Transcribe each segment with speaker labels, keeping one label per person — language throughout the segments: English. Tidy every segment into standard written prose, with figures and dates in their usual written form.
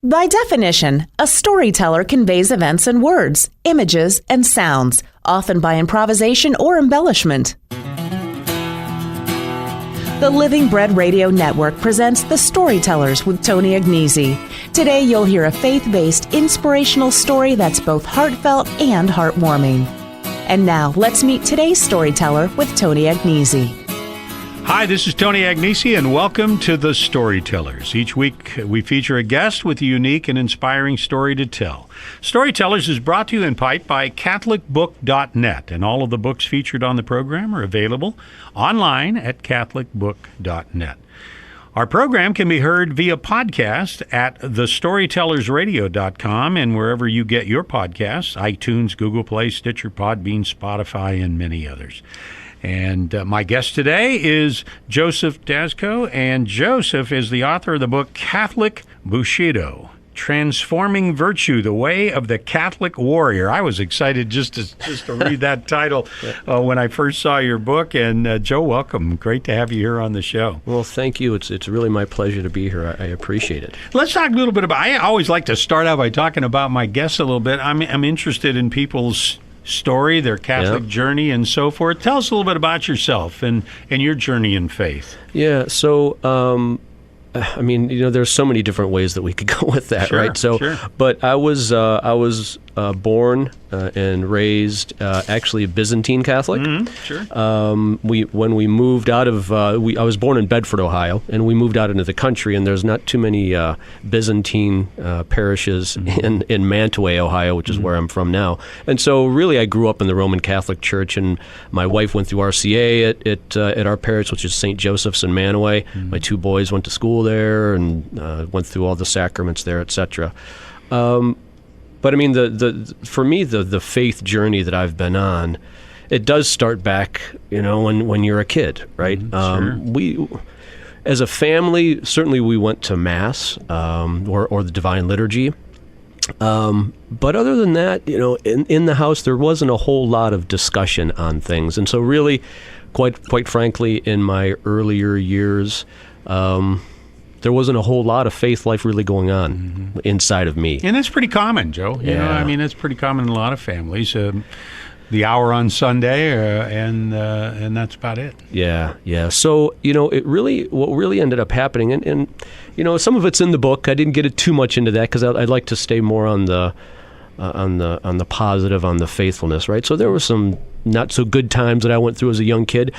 Speaker 1: By definition, a storyteller conveys events in words, images, and sounds, often by improvisation or embellishment. The Living Bread Radio Network presents The Storytellers with Tony Agnesi. Today you'll hear a faith-based, inspirational story that's both heartfelt and heartwarming. And now, let's meet today's storyteller with Tony Agnesi.
Speaker 2: Hi, this is Tony Agnesi, and welcome to The Storytellers. Each week, we feature a guest with a unique and inspiring story to tell. Storytellers is brought to you in part by CatholicBook.net, and all of the books featured on the program are available online at CatholicBook.net. Our program can be heard via podcast at thestorytellersradio.com and wherever you get your podcasts, iTunes, Google Play, Stitcher, Podbean, Spotify, and many others. And my guest today is Joe Daczko, and Joseph is the author of the book Catholic Bushido, Transforming Virtue, The Way of the Catholic Warrior. I was excited just to read that title when I first saw your book. And Joe, welcome. Great to have you here on the show.
Speaker 3: Well, thank you. It's really my pleasure to be here. I appreciate it.
Speaker 2: Let's talk a little bit about, I always like to start out by talking about my guests a little bit. I'm interested in people's story, their Catholic journey, and so forth. Tell us a little bit about yourself and your journey in faith.
Speaker 3: Yeah, so, I mean, there's so many different ways that we could go with that, right? So, but I was born and raised actually a Byzantine Catholic. When we moved out of, I was born in Bedford, Ohio, and we moved out into the country, and there's not too many Byzantine parishes in Mantua, Ohio, which is where I'm from now. And so really I grew up in the Roman Catholic Church, and my wife went through RCA at our parish, which is St. Joseph's in Mantua. My two boys went to school there and went through all the sacraments there, etc. But I mean, for me, the faith journey that I've been on, it does start back, when you're a kid, right? We, as a family, certainly we went to Mass or the Divine Liturgy. But other than that, in the house, there wasn't a whole lot of discussion on things. And so really, quite frankly, in my earlier years, there wasn't a whole lot of faith life really going on inside of me.
Speaker 2: And that's pretty common, Joe. You know, I mean, that's pretty common in a lot of families. The hour on Sunday, and that's about it.
Speaker 3: Yeah. So, what really ended up happening, and some of it's in the book. I didn't get it too much into that because I'd like to stay more on the positive, on the faithfulness, right? So there were some not so good times that I went through as a young kid.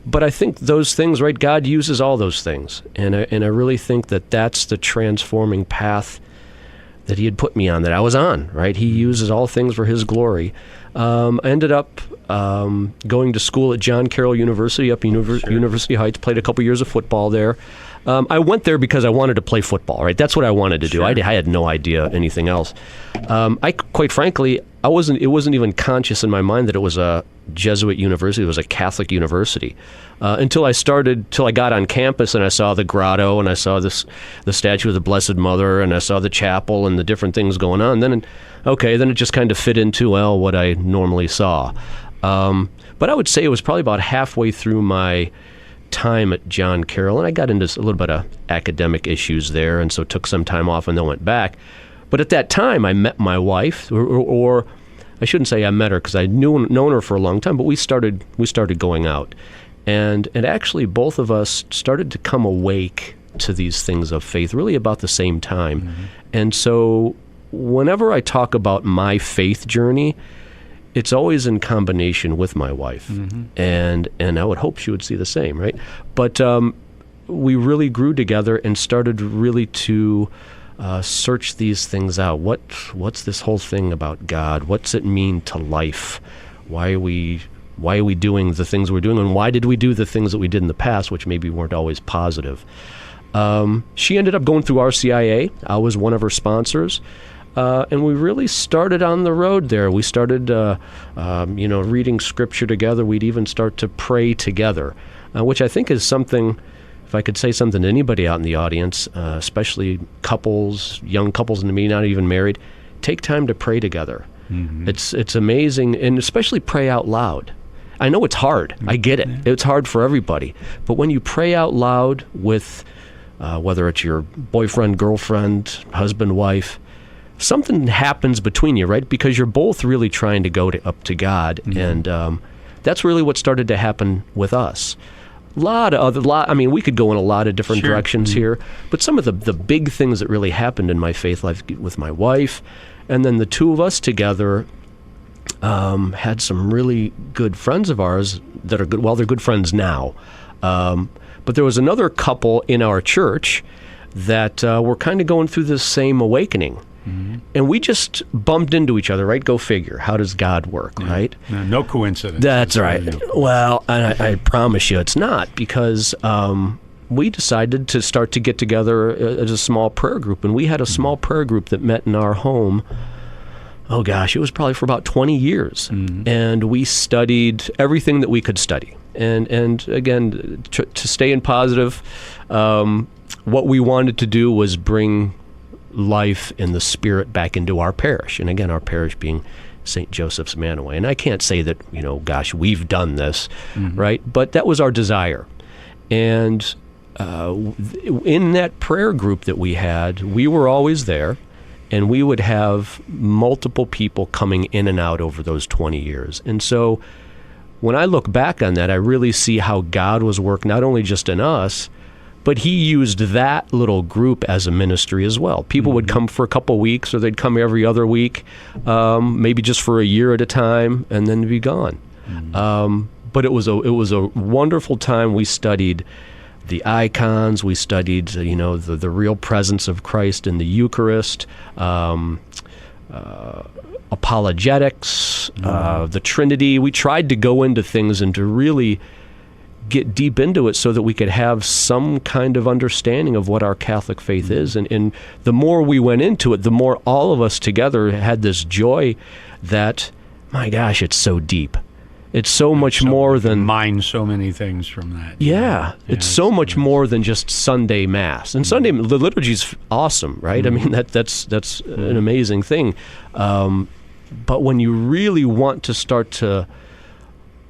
Speaker 3: But I think those things, right, God uses all those things. And I really think that that's the transforming path that he had put me on, that I was on, right? He uses all things for his glory. I ended up going to school at John Carroll University up in University Heights, played a couple years of football there. I went there because I wanted to play football, right? That's what I wanted to do. I had no idea anything else. Quite frankly, it wasn't even conscious in my mind that it was a Jesuit university. It was a Catholic university. Until I got on campus and I saw the grotto and I saw the statue of the Blessed Mother and I saw the chapel and the different things going on. Then it just kind of fit into, what I normally saw. But I would say it was probably about halfway through my time at John Carroll, and I got into a little bit of academic issues there, and so took some time off and then went back. But at that time, I met my wife, or I shouldn't say I met her because I'd known her for a long time, but we started going out. And actually, both of us started to come awake to these things of faith really about the same time. And so whenever I talk about my faith journey, it's always in combination with my wife. And I would hope she would see the same, right? But we really grew together and started really to search these things out. What's this whole thing about God? What's it mean to life? Why are we doing the things we're doing? And why did we do the things that we did in the past, which maybe weren't always positive? She ended up going through RCIA. I was one of her sponsors. And we really started on the road there. We started, reading scripture together. We'd even start to pray together, which I think is something, if I could say something to anybody out in the audience, especially couples, young couples and me, not even married, take time to pray together. It's amazing, and especially pray out loud. I know it's hard. I get it. It's hard for everybody. But when you pray out loud with whether it's your boyfriend, girlfriend, husband, wife, something happens between you, right? Because you're both really trying to go up to God, and that's really what started to happen with us. I mean, we could go in a lot of different directions here, but some of the big things that really happened in my faith life with my wife, and then the two of us together had some really good friends of ours that are good. Well, they're good friends now, but there was another couple in our church that were kind of going through this same awakening. And we just bumped into each other, right? Go figure. How does God work, right?
Speaker 2: No coincidence.
Speaker 3: That's right. Well, I promise you it's not, because we decided to start to get together as a small prayer group. And we had a small prayer group that met in our home. Oh, gosh, it was probably for about 20 years. And we studied everything that we could study. And again, to stay in positive, what we wanted to do was bring life in the Spirit back into our parish. And again, our parish being St. Joseph's Manaway. And I can't say that, gosh, we've done this, right? But that was our desire. And in that prayer group that we had, we were always there, and we would have multiple people coming in and out over those 20 years. And so when I look back on that, I really see how God was working not only just in us, but he used that little group as a ministry as well. People would come for a couple weeks, or they'd come every other week, maybe just for a year at a time, and then be gone. But it was a wonderful time. We studied the icons. We studied the real presence of Christ in the Eucharist, apologetics, the Trinity. We tried to go into things and to really get deep into it so that we could have some kind of understanding of what our Catholic faith is. And the more we went into it, the more all of us together had this joy that, my gosh, it's so deep. It's so much more than...
Speaker 2: Mine so many things from that.
Speaker 3: Yeah, it's so much more than just Sunday Mass. And Sunday, the liturgy's awesome, right? I mean, that's an amazing thing. But when you really want to start to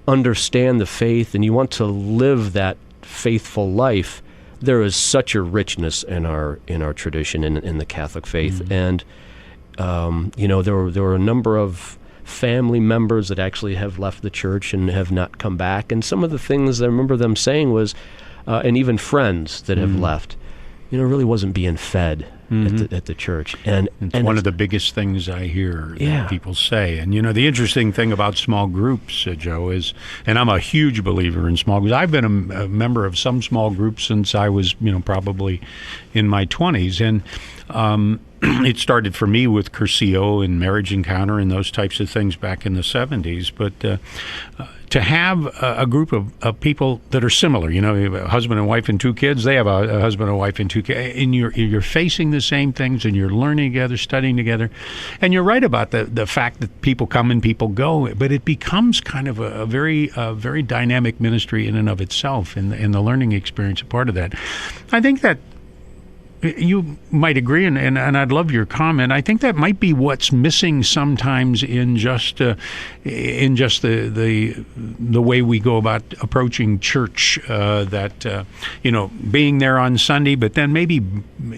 Speaker 3: understand the faith and you want to live that faithful life, there is such a richness in our tradition in the Catholic faith. And there were a number of family members that actually have left the church and have not come back. And some of the things I remember them saying was, and even friends that have left, really wasn't being fed at the church. And
Speaker 2: one of the biggest things I hear that people say. And, the interesting thing about small groups, Joe, is, and I'm a huge believer in small groups. I've been a member of some small groups since I was, probably in my 20s. And it started for me with Curcio and Marriage Encounter and those types of things back in the 70s. But to have a group of people that are similar, a husband and wife and two kids, they have a husband and wife and two kids, and you're facing the same things, and you're learning together, studying together. And you're right about the fact that people come and people go, but it becomes kind of a very dynamic ministry in and of itself, and the learning experience a part of that. I think that you might agree, and I'd love your comment. I think that might be what's missing sometimes in just the way we go about approaching church. Being there on Sunday, but then maybe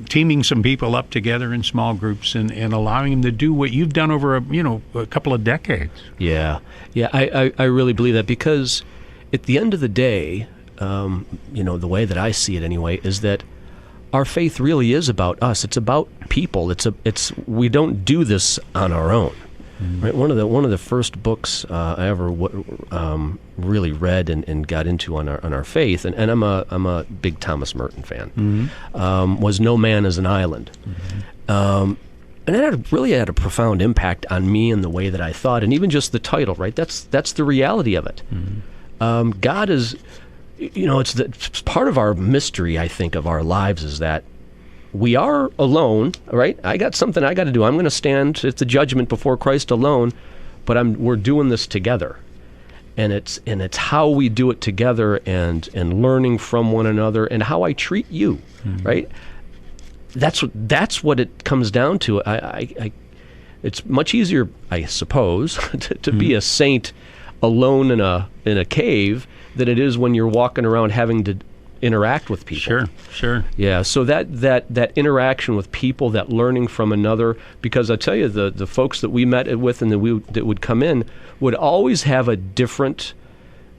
Speaker 2: teaming some people up together in small groups and allowing them to do what you've done over a couple of decades. Yeah.
Speaker 3: I really believe that, because at the end of the day, the way that I see it anyway, is that our faith really is about us. It's about people. We don't do this on our own. Right? One of the first books I ever really read and got into on our faith, and I'm a big Thomas Merton fan, was No Man is an Island. And it really had a profound impact on me and the way that I thought, and even just the title, right? That's the reality of it. God is... it's part of our mystery, I think, of our lives, is that we are alone, right? I got something I got to do. I'm going to stand at the judgment before Christ alone, but we're doing this together. And it's how we do it together, and learning from one another, and how I treat you, right? That's what it comes down to. It's much easier, I suppose, to be a saint alone in a cave than it is when you're walking around having to interact with people.
Speaker 2: Sure.
Speaker 3: Yeah, so that interaction with people, that learning from another, because I tell you, the folks that we met with and that would come in would always have a different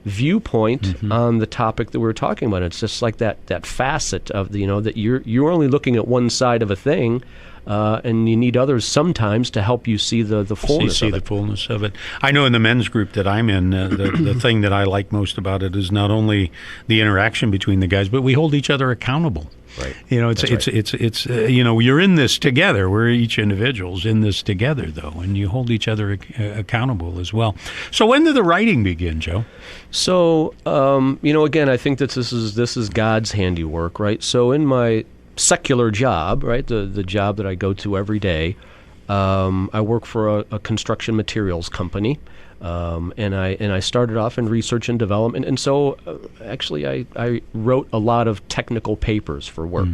Speaker 3: viewpoint on the topic that we were talking about. It's just like that facet of that you're only looking at one side of a thing, and you need others sometimes to help you see the fullness of it.
Speaker 2: The fullness of it. I know in the men's group that I'm in, the thing that I like most about it is not only the interaction between the guys, but we hold each other accountable.
Speaker 3: Right.
Speaker 2: It's you're in this together. We're each individuals in this together, though, and you hold each other accountable as well. So when did the writing begin, Joe?
Speaker 3: So again, I think that this is God's handiwork, right? So in my secular job, right, the job that I go to every day, I work for a construction materials company. And I started off in research and development, and so actually I wrote a lot of technical papers for work.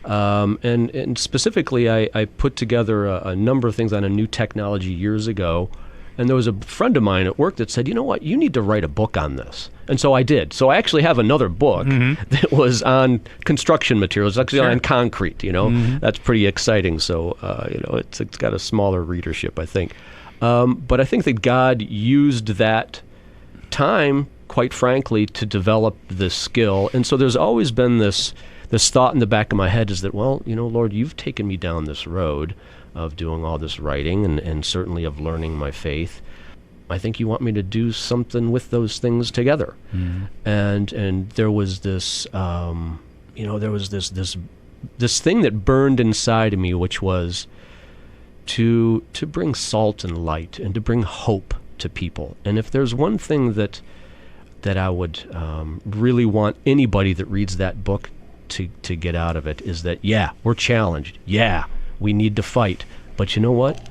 Speaker 3: And specifically I put together a number of things on a new technology years ago, and there was a friend of mine at work that said, you know what, you need to write a book on this. And so I did. So I actually have another book that was on construction materials, actually on concrete, That's pretty exciting. So, it's got a smaller readership, I think. But I think that God used that time, quite frankly, to develop this skill. And so there's always been this thought in the back of my head is that, well, Lord, you've taken me down this road of doing all this writing and certainly of learning my faith. I think you want me to do something with those things together. And there was this, there was this thing that burned inside of me, which was to bring salt and light and to bring hope to people. And if there's one thing that I would really want anybody that reads that book to get out of it is that, yeah, we're challenged. Yeah, we need to fight. But you know what?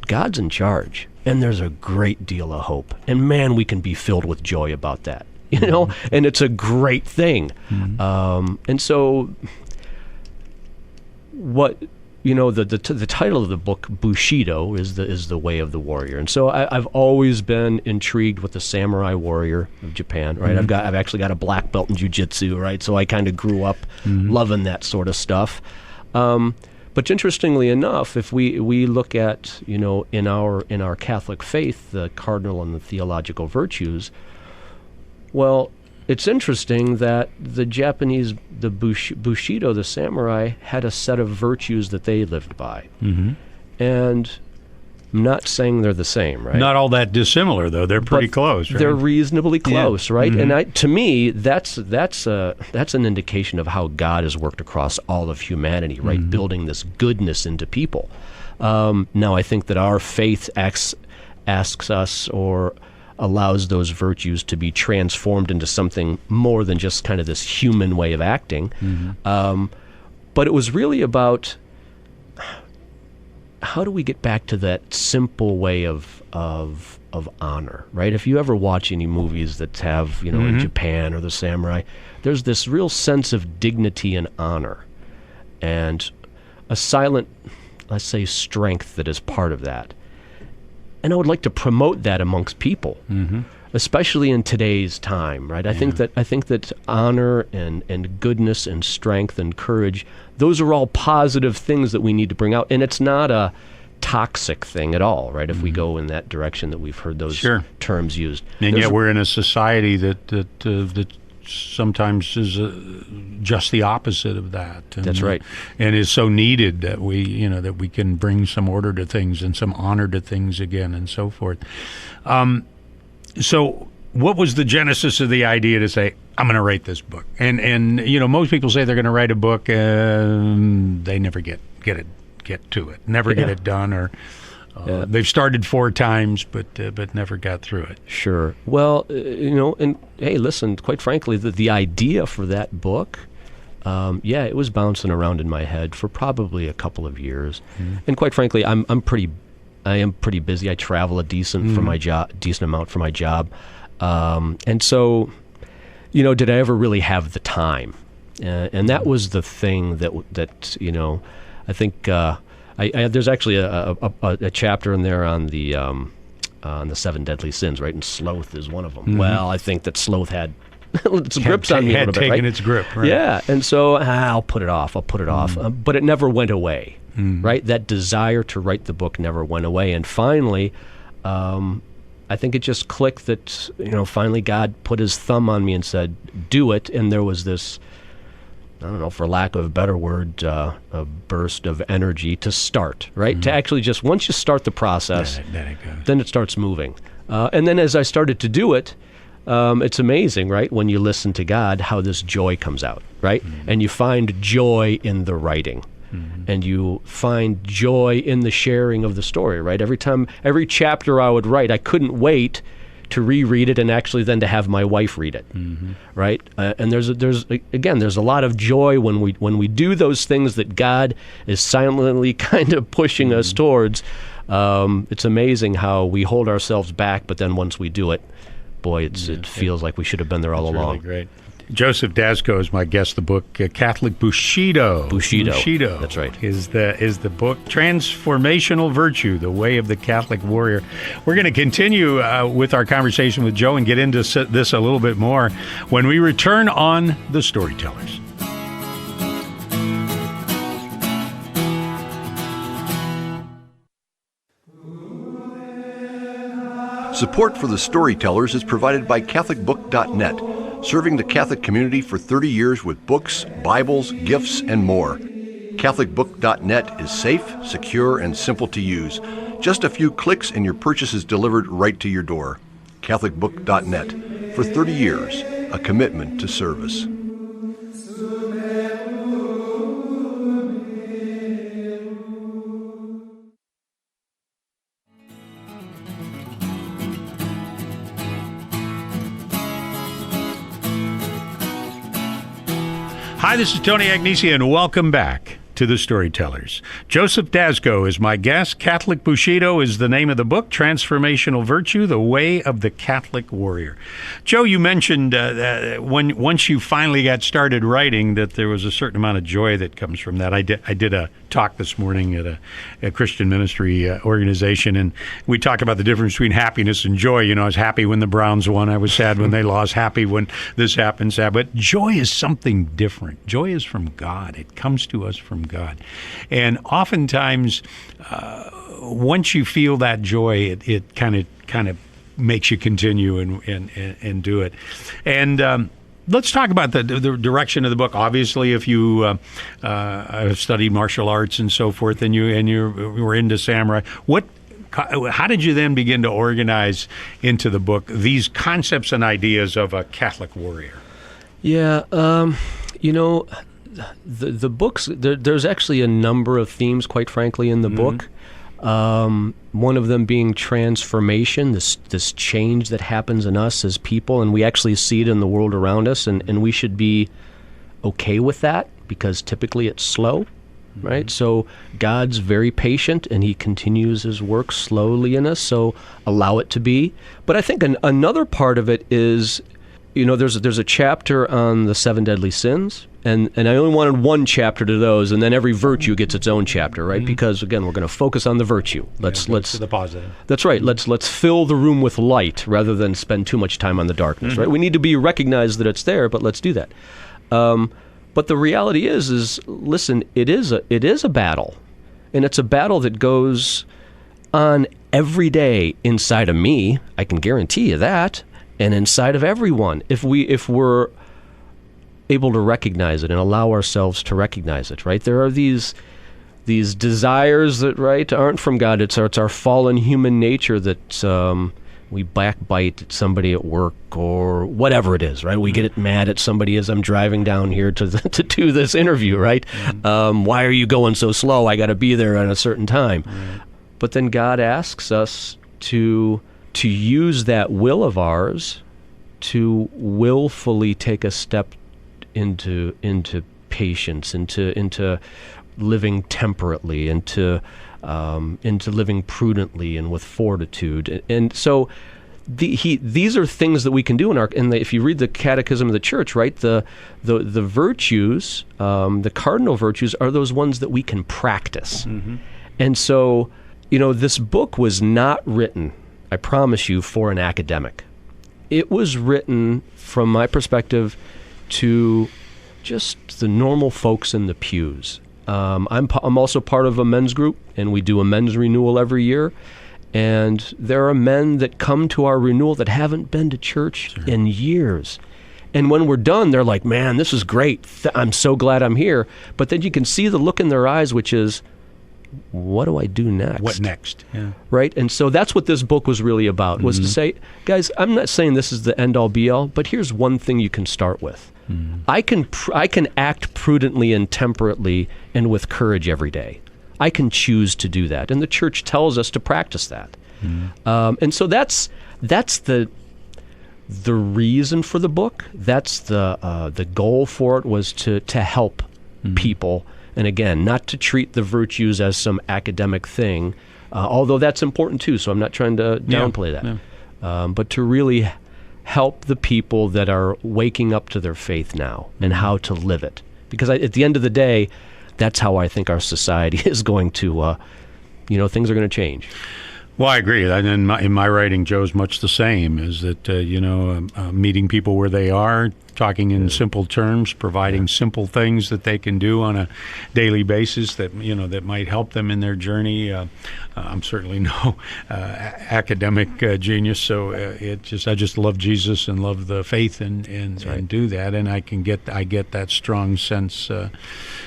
Speaker 3: God's in charge. And there's a great deal of hope. And man, we can be filled with joy about that. And it's a great thing. And so what... the title of the book, Bushido, is the way of the warrior, and so I've always been intrigued with the samurai warrior of Japan. Right, I've actually got a black belt in jiu-jitsu. Right, so I kind of grew up loving that sort of stuff. But interestingly enough, if we look at in our Catholic faith, the cardinal and the theological virtues, well, it's interesting that the Japanese, the Bushido, the samurai, had a set of virtues that they lived by. And I'm not saying they're the same, right?
Speaker 2: Not all that dissimilar, though. They're pretty close, right?
Speaker 3: They're reasonably close, right? And to me, that's an indication of how God has worked across all of humanity, right? Building this goodness into people. Now, I think that our faith asks us or allows those virtues to be transformed into something more than just kind of this human way of acting. But it was really about how do we get back to that simple way of honor, right? If you ever watch any movies that have, in Japan or the samurai, there's this real sense of dignity and honor and a silent, let's say, strength that is part of that. And I would like to promote that amongst people, especially in today's time, right? I think that honor and goodness and strength and courage, those are all positive things that we need to bring out. And it's not a toxic thing at all, right? If we go in that direction that we've heard those terms used.
Speaker 2: And yet we're in a society that sometimes is just the opposite of that. And,
Speaker 3: that's right.
Speaker 2: And is so needed that we can bring some order to things and some honor to things again and so forth. So what was the genesis of the idea to say, I'm going to write this book? And most people say they're going to write a book and they never get to it, never get it done, or they've started 4 times, but never got through it.
Speaker 3: Sure. Well, and hey, listen, quite frankly, the idea for that book, it was bouncing around in my head for probably a couple of years. And quite frankly, I am pretty busy. I travel a decent amount for my job. And so, did I ever really have the time? And that was the thing that I think there's actually a chapter in there on the 7 deadly sins, right? And sloth is one of them. Well, I think that sloth had its grips on me a little bit, right?
Speaker 2: Taken its grip, right?
Speaker 3: Yeah, and so I'll put it off. But it never went away, right? That desire to write the book never went away. And finally, I think it just clicked that, finally God put his thumb on me and said, do it. And there was this, I don't know, for lack of a better word, a burst of energy to start, right? To actually just, once you start the process, then it starts moving. And then as I started to do it, it's amazing, right? When you listen to God, how this joy comes out, right? And you find joy in the writing. And you find joy in the sharing of the story, right? Every chapter I would write, I couldn't wait to reread it and actually then to have my wife read it, right? And there's a lot of joy when we do those things that God is silently kind of pushing us towards. It's amazing how we hold ourselves back, but then once we do it, boy, it feels like we should have been there all along.
Speaker 2: Really great. Joseph Daczko is my guest. The book Catholic Bushido.
Speaker 3: Bushido. That's right.
Speaker 2: Is the book Transformational Virtue: The Way of the Catholic Warrior. We're going to continue with our conversation with Joe and get into this a little bit more when we return on The Storytellers.
Speaker 4: Support for The Storytellers is provided by CatholicBook.net, serving the Catholic community for 30 years with books, Bibles, gifts, and more. CatholicBook.net is safe, secure, and simple to use. Just a few clicks and your purchase is delivered right to your door. CatholicBook.net. For 30 years, a commitment to service.
Speaker 2: Hi, this is Tony Agnesi, and welcome back to The Storytellers. Joseph Daczko is my guest. Catholic Bushido is the name of the book, Transformational Virtue: The Way of the Catholic Warrior. Joe, you mentioned once you finally got started writing that there was a certain amount of joy that comes from that. I did a talk this morning at a Christian ministry organization, and we talked about the difference between happiness and joy. I was happy when the Browns won. I was sad when they lost. Happy when this happened. Sad. But joy is something different. Joy is from God. It comes to us from God. And oftentimes, once you feel that joy, it kind of makes you continue and do it. And let's talk about the direction of the book. Obviously, if you have studied martial arts and so forth, and you were into samurai, how did you then begin to organize into the book these concepts and ideas of a Catholic warrior?
Speaker 3: Yeah, the books, there's actually a number of themes, quite frankly, in the book. One of them being transformation, this change that happens in us as people, and we actually see it in the world around us, and we should be okay with that because typically it's slow, right? So God's very patient, and he continues his work slowly in us, so allow it to be. But I think another part of it is, there's a chapter on the 7 deadly sins, and I only wanted one chapter to those, and then every virtue gets its own chapter, right? Because again, we're going to focus on the virtue. Let's
Speaker 2: to the positive.
Speaker 3: That's right. Let's fill the room with light rather than spend too much time on the darkness, right? We need to recognize that it's there, but let's do that. But the reality is listen, it is a battle, and it's a battle that goes on every day inside of me. I can guarantee you that. And inside of everyone, if we're able to recognize it and allow ourselves to recognize it, right? There are these desires that, right, aren't from God. It's our fallen human nature that we backbite at somebody at work or whatever it is, right? We get mad at somebody as I'm driving down here to do this interview, right? Why are you going so slow? I got to be there at a certain time. But then God asks us to use that will of ours to willfully take a step into patience, into living temperately, into living prudently and with fortitude. And so these are things that we can do if you read the Catechism of the Church, right? The virtues, the cardinal virtues, are those ones that we can practice. And so, this book was not written, I promise you, for an academic. it was written, from my perspective, to just the normal folks in the pews. I'm also part of a men's group, and we do a men's renewal every year. And there are men that come to our renewal that haven't been to church in years. And when we're done, they're like, man, this is great. I'm so glad I'm here. But then you can see the look in their eyes, which is, what do I do next?
Speaker 2: What next? Yeah.
Speaker 3: Right? And so that's what this book was really about, was to say, guys, I'm not saying this is the end-all, be-all, but here's one thing you can start with. I can act prudently and temperately and with courage every day. I can choose to do that, and the church tells us to practice that. And so that's the reason for the book. That's the goal for it, was to help people, and again, not to treat the virtues as some academic thing, although that's important too. So I'm not trying to downplay that, but to really help the people that are waking up to their faith now and how to live it. Because at the end of the day, that's how I think our society is going to, things are going to change.
Speaker 2: Well, I agree. And in my writing, Joe's much the same, is that, meeting people where they are, talking in simple terms, providing simple things that they can do on a daily basis that might help them in their journey. I'm certainly no academic genius, so I just love Jesus and love the faith and do that, and I get that strong sense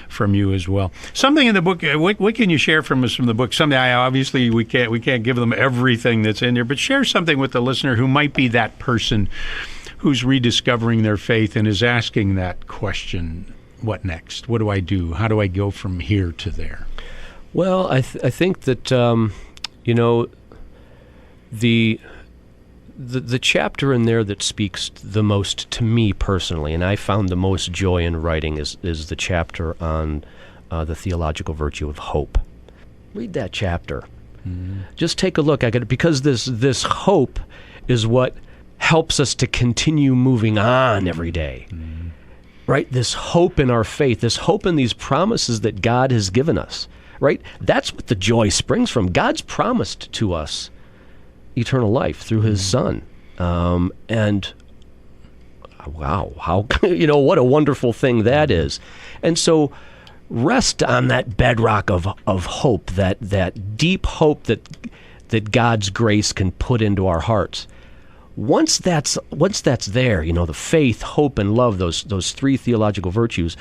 Speaker 2: from you as well. Something in the book. What can you share from us from the book? Something obviously we can't give them everything that's in there, but share something with the listener who might be that person who's rediscovering their faith and is asking that question, what next? What do I do? How do I go from here to there?
Speaker 3: Well, I think that, the chapter in there that speaks the most to me personally, and I found the most joy in writing, is the chapter on the theological virtue of hope. Read that chapter. Just take a look at it, because this hope is what helps us to continue moving on every day, right? This hope in our faith, this hope in these promises that God has given us, right? That's what the joy springs from. God's promised to us eternal life through His Son. And wow, how, what a wonderful thing that is. And so rest on that bedrock of hope, that deep hope that God's grace can put into our hearts. Once that's there, the faith, hope, and love, those three theological virtues,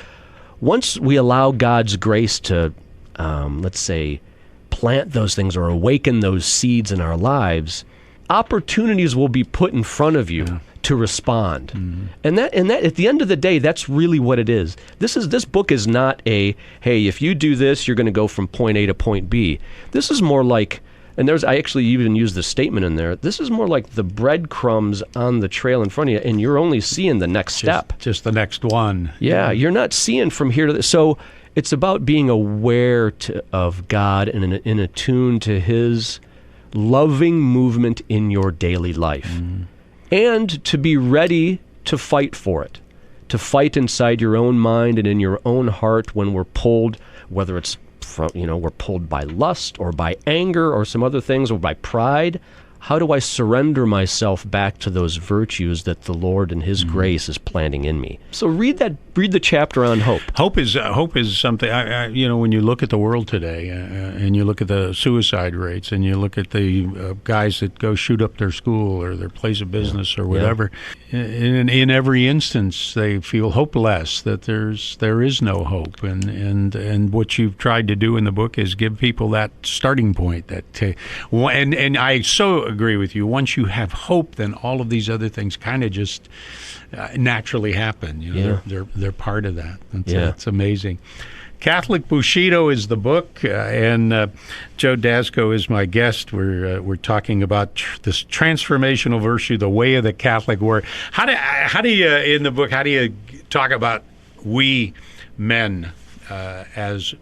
Speaker 3: once we allow God's grace to, let's say, plant those things or awaken those seeds in our lives, opportunities will be put in front of you to respond. And that at the end of the day, that's really what it is. This book is not hey, if you do this, you're going to go from point A to point B. This is more like, and I actually even used the statement in there, this is more like the breadcrumbs on the trail in front of you, and you're only seeing the next step.
Speaker 2: Just the next one.
Speaker 3: Yeah, you're not seeing from here to there. So it's about being aware of God and in attune to His loving movement in your daily life. And to be ready to fight for it, to fight inside your own mind and in your own heart when we're pulled, whether it's we're pulled by lust or by anger or some other things, or by pride. How do I surrender myself back to those virtues that the Lord and His grace is planting in me? So read the chapter on hope.
Speaker 2: Hope is something. When you look at the world today, and you look at the suicide rates, and you look at the guys that go shoot up their school or their place of business or whatever, in every instance they feel hopeless. That there is no hope, and what you've tried to do in the book is give people that starting point. And I so agree with you. Once you have hope, then all of these other things kind of just naturally happen. They're part of that. It's amazing. Catholic Bushido is the book, and Joe Daczko is my guest. We're talking about this transformational virtue, the way of the Catholic warrior. How do you in the book? How do you talk about we men as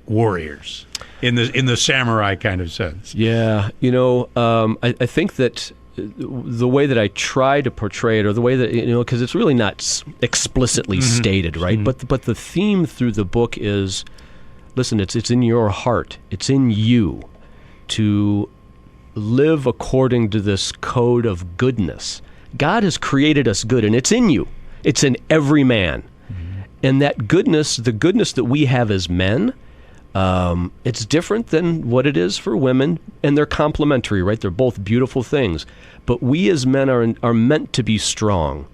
Speaker 2: warriors in the samurai kind of sense?
Speaker 3: Yeah, I think that the way that I try to portray it, or the way that, because it's really not explicitly stated, right? But the theme through the book is, listen, it's in your heart, it's in you to live according to this code of goodness God has created us good, and it's in you. It's in every man. And that goodness, the goodness that we have as men, it's different than what it is for women, and they're complementary, right? They're both beautiful things. But we as men are meant to be strong.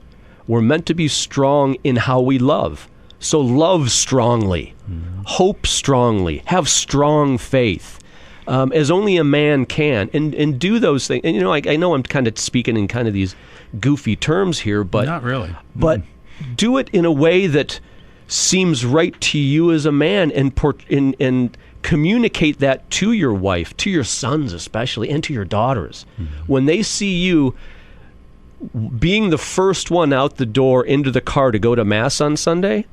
Speaker 3: We're meant to be strong in how we love. So love strongly, hope strongly, have strong faith, as only a man can, and do those things. And I know I'm kind of speaking in kind of these goofy terms here, but
Speaker 2: not really.
Speaker 3: But do it in a way that seems right to you as a man, and communicate that to your wife, to your sons especially, and to your daughters. When they see you being the first one out the door into the car to go to Mass on Sunday,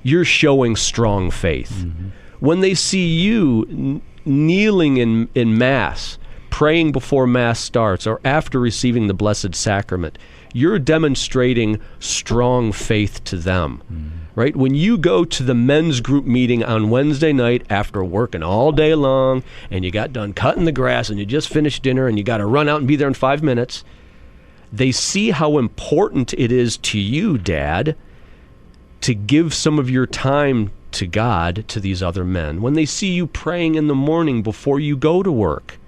Speaker 3: you're showing strong faith. When they see you kneeling in Mass, praying before Mass starts, or after receiving the Blessed Sacrament, you're demonstrating strong faith to them. Right? When you go to the men's group meeting on Wednesday night after working all day long, and you got done cutting the grass, and you just finished dinner, and you got to run out and be there in 5 minutes, they see how important it is to you, Dad, to give some of your time to God, to these other men. When they see you praying in the morning before you go to work,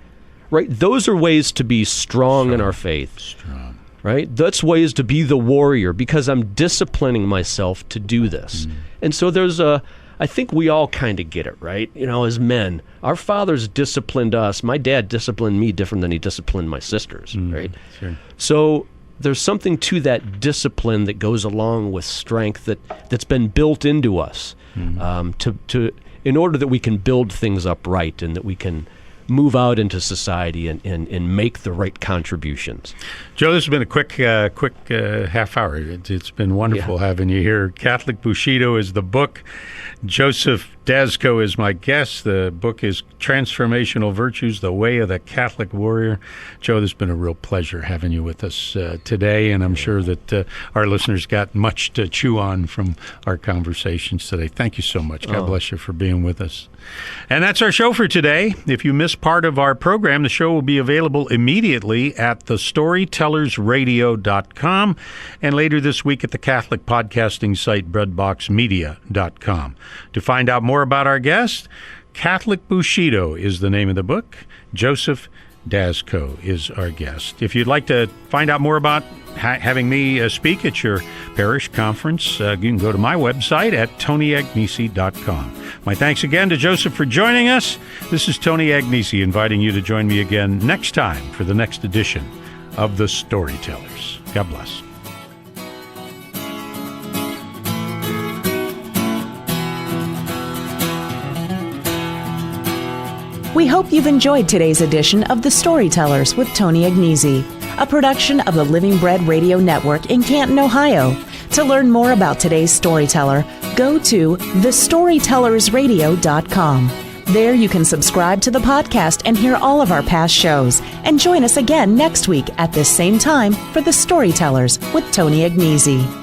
Speaker 3: right? Those are ways to be strong in our faith.
Speaker 2: Strong.
Speaker 3: Right? That's ways to be the warrior, because I'm disciplining myself to do this. And so I think we all kind of get it, right? As men, our fathers disciplined us. My dad disciplined me different than he disciplined my sisters, right? Sure. So there's something to that discipline that goes along with strength that's been built into us, in order that we can build things up right, and that we can move out into society and make the right contributions.
Speaker 2: Joe, this has been a quick half hour. It's been wonderful having you here. Catholic Bushido is the book. Joseph Daczko is my guest. The book is Transformational Virtues, The Way of the Catholic Warrior. Joe, this has been a real pleasure having you with us today, and I'm sure that our listeners got much to chew on from our conversations today. Thank you so much. God bless you for being with us. And that's our show for today. If you missed part of our program, the show will be available immediately at thestorytellersradio.com and later this week at the Catholic podcasting site breadboxmedia.com. To find out more about our guest, Catholic Bushido is the name of the book. Joseph Daczko is our guest. If you'd like to find out more about having me speak at your parish conference, you can go to my website at TonyAgnesi.com. My thanks again to Joseph for joining us. This is Tony Agnesi inviting you to join me again next time for the next edition of The Storytellers. God bless.
Speaker 1: We hope you've enjoyed today's edition of The Storytellers with Tony Agnesi, a production of the Living Bread Radio Network in Canton, Ohio. To learn more about today's storyteller, go to thestorytellersradio.com. There you can subscribe to the podcast and hear all of our past shows. And join us again next week at this same time for The Storytellers with Tony Agnesi.